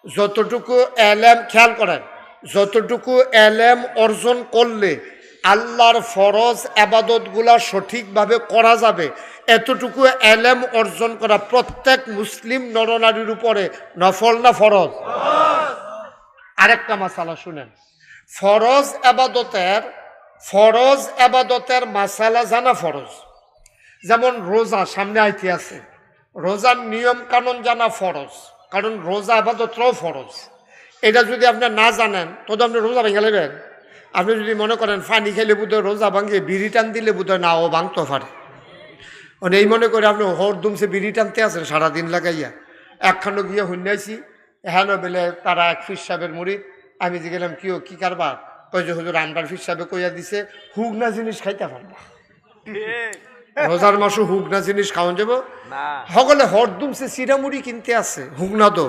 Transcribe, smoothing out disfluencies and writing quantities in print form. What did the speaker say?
যতটুকু এলেম, খেয়াল করেন, যতটুকু এলেম অর্জন করলে আল্লাহর ফরজ আবাদতগুলা সঠিকভাবে করা যাবে, এতটুকু এলেম অর্জন করা প্রত্যেক মুসলিম নরনারীর উপরে নফল না ফরজ? আরেকটা মাসালা শুনেন, ফরজ আবাদতের মাসালা জানা ফরজ। যেমন রোজা সামনে আইতে আছে, রোজার নিয়ম কানুন জানা ফরজ, কারণ রোজা আবাদতটাও ফরজ। এটা যদি আপনি না জানেন তো আপনি রোজা ভেঙে নেবেন। আপনি যদি মনে করেন ফানি খেলে বোধহয় রোজা ভাঙিয়ে বিড়ি টান দিলে বোধহয় না ও ভাঙতে পারে, মানে এই মনে করে আপনি হরদুমসে বিড়ি টানতে আছেন সারাদিন লাগাইয়া। একখানো গিয়ে শুনিয়েছি হ্যাঁ বেলে তারা এক ফির সাহেবের মুড়ি, আমি যে গেলাম কি কারবার, ওই যে হুজুর আমরার ফির সাহেবে কইয়া দিছে হুগনা জিনিস খাইতে পারবা, রোজার মাসও হুগনা জিনিস খাওয়ান যাব সকলে হরদুমসে চিরামুড়ি কিনতে আছে, হুগনা তো